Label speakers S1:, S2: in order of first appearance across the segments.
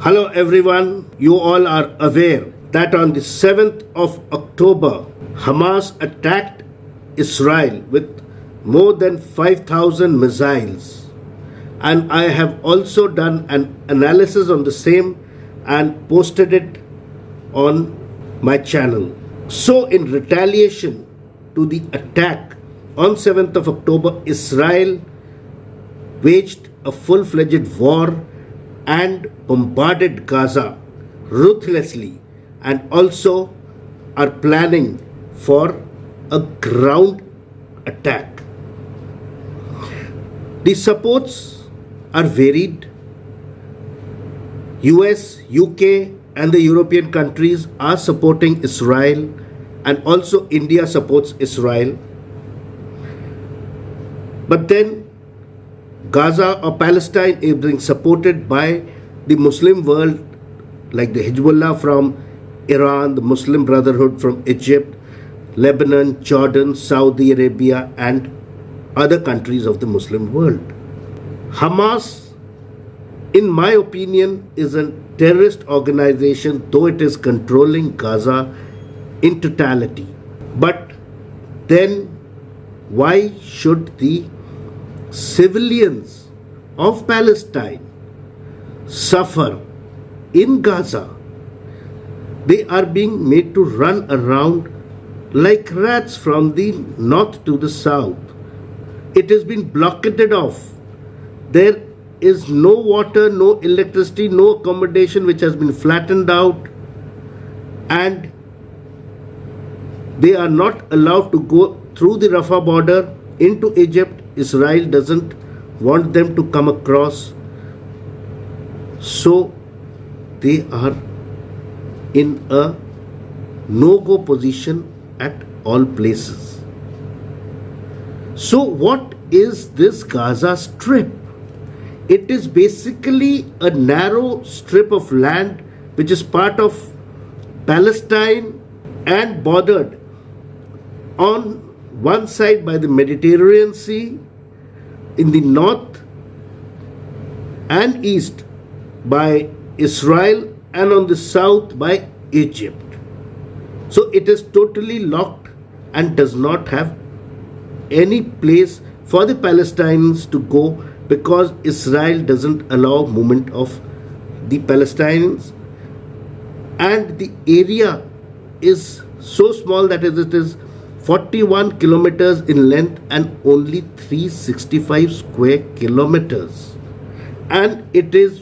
S1: Hello everyone, you all are aware that on the 7th of October, Hamas attacked Israel with more than 5,000 missiles. And I have also done an analysis on the same and posted it on my channel. So in retaliation to the attack on 7th of October, Israel waged a full-fledged war and bombarded Gaza ruthlessly, and also are planning for a ground attack. The supports are varied. US, UK and the European countries are supporting Israel, and also India supports Israel. But then Gaza or Palestine is being supported by the Muslim world, like the Hezbollah from Iran, the Muslim Brotherhood from Egypt, Lebanon, Jordan, Saudi Arabia and other countries of the Muslim world. Hamas, in my opinion, is a terrorist organization, though it is controlling Gaza in totality. But then why should the civilians of Palestine suffer in Gaza? They are being made to run around like rats from the north to the south. It has been blockaded off. There is no water, no electricity, no accommodation, which has been flattened out, and they are not allowed to go through the Rafah border into Egypt. Israel doesn't want them to come across, so they are in a no-go position at all places. So what is this Gaza Strip? It is basically a narrow strip of land which is part of Palestine and bordered on one side by the Mediterranean Sea, in the north and east by Israel, and on the south by Egypt. So it is totally locked and does not have any place for the Palestinians to go, because Israel doesn't allow movement of the Palestinians, and the area is so small that it is 41 kilometers in length and only 365 square kilometers. And it is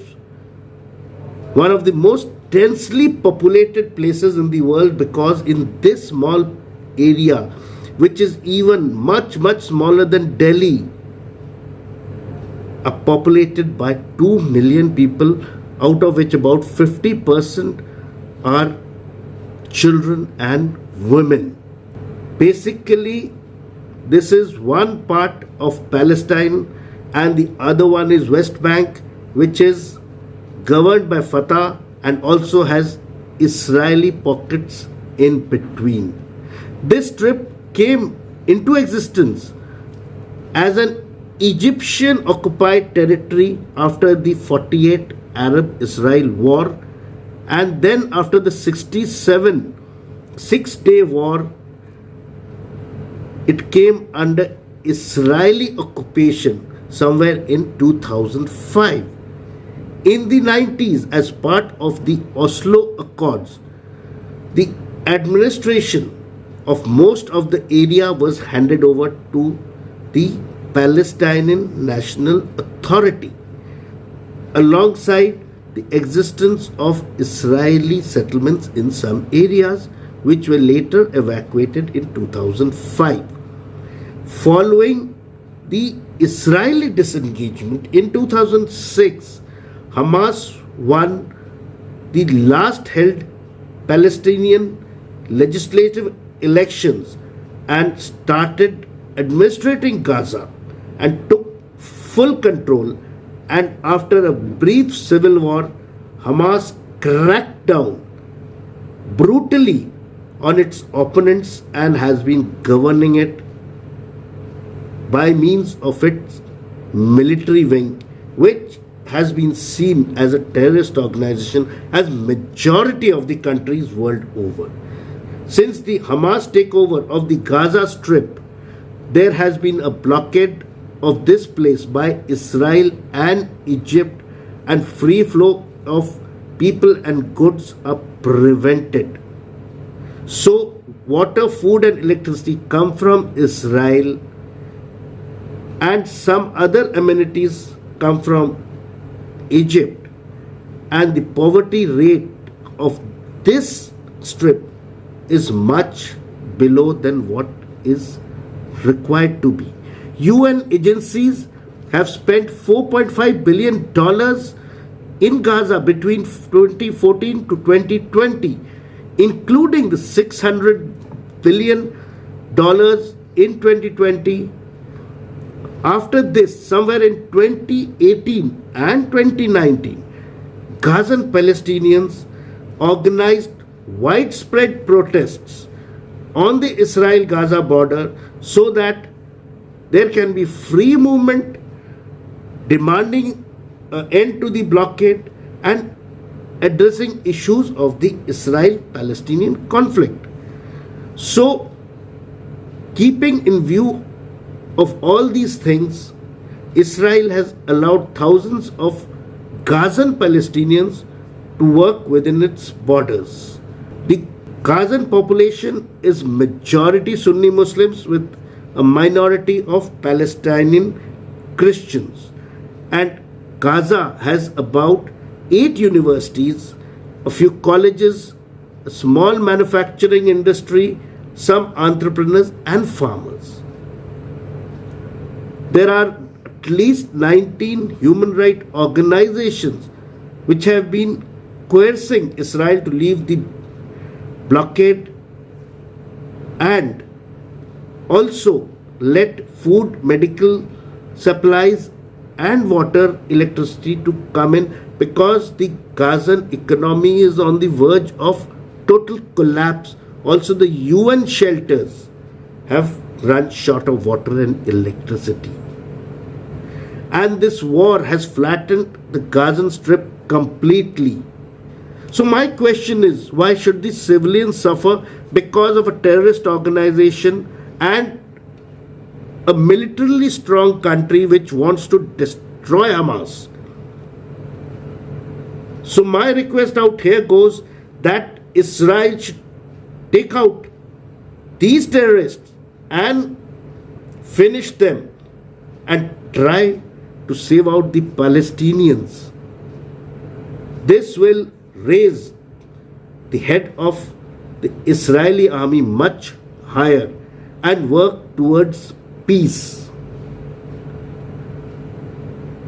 S1: one of the most densely populated places in the world, because in this small area, which is even much smaller than Delhi, are populated by 2 million people, out of which about 50% are children and women. Basically, this is one part of Palestine, and the other one is West Bank, which is governed by Fatah and also has Israeli pockets in between. This strip came into existence as an Egyptian occupied territory after the 48 Arab-Israel war, and then after the 67 Six-Day War, it came under Israeli occupation somewhere in 2005. In the 90s, as part of the Oslo Accords, the administration of most of the area was handed over to the Palestinian National Authority, alongside the existence of Israeli settlements in some areas, which were later evacuated in 2005. Following the Israeli disengagement in 2006, Hamas won the last held Palestinian legislative elections and started administrating Gaza and took full control. And after a brief civil war, Hamas cracked down brutally on its opponents and has been governing it by means of its military wing, which has been seen as a terrorist organization as majority of the countries world over. Since the Hamas takeover of the Gaza Strip, there has been a blockade of this place by Israel and Egypt, and free flow of people and goods are prevented. So water, food and electricity come from Israel, and some other amenities come from Egypt, and the poverty rate of this strip is much below than what is required to be. UN agencies have spent $4.5 billion in Gaza between 2014 to 2020, including the $600 billion in 2020. After this, somewhere in 2018 and 2019, Gazan Palestinians organized widespread protests on the Israel-Gaza border so that there can be free movement, demanding an end to the blockade and addressing issues of the Israel-Palestinian conflict. So, keeping in view of all these things, Israel has allowed thousands of Gazan Palestinians to work within its borders. The Gazan population is majority Sunni Muslims with a minority of Palestinian Christians, and Gaza has about 8 universities, a few colleges, a small manufacturing industry, some entrepreneurs and farmers. There are at least 19 human rights organizations which have been coercing Israel to leave the blockade and also let food, medical supplies and water, electricity to come in, because the Gazan economy is on the verge of total collapse. Also, the UN shelters have run short of water and electricity. And this war has flattened the Gaza Strip completely. So my question is, why should the civilians suffer because of a terrorist organization and a militarily strong country which wants to destroy Hamas? So my request out here goes that Israel should take out these terrorists and finish them and try to save out the Palestinians. This will raise the head of the Israeli army much higher and work towards peace.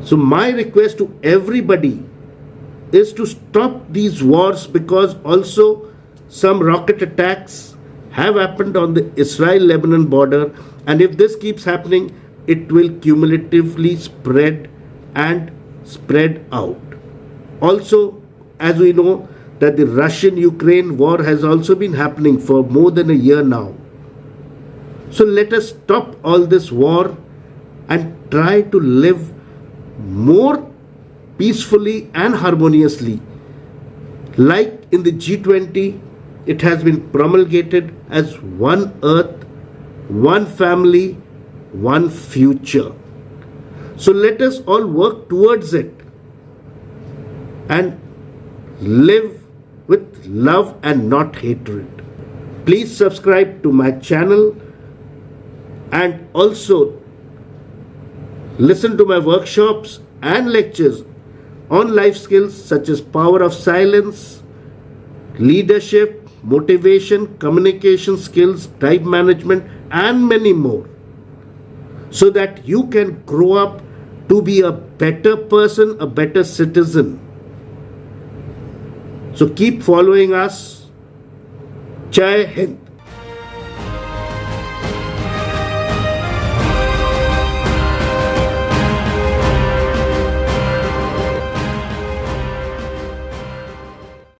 S1: So my request to everybody is to stop these wars, because also some rocket attacks have happened on the Israel-Lebanon border, and if this keeps happening, it will cumulatively spread out. Also, as we know, that the Russian-Ukraine war has also been happening for more than a year now. So let us stop all this war and try to live more peacefully and harmoniously. Like in the G20, it has been promulgated as one earth, one family, one future. So let us all work towards it and live with love and not hatred. Please subscribe to my channel and also listen to my workshops and lectures on life skills such as power of silence, leadership, motivation, communication skills, time management, and many more, so that you can grow up to be a better person, a better citizen. So keep following us. Jai Hind.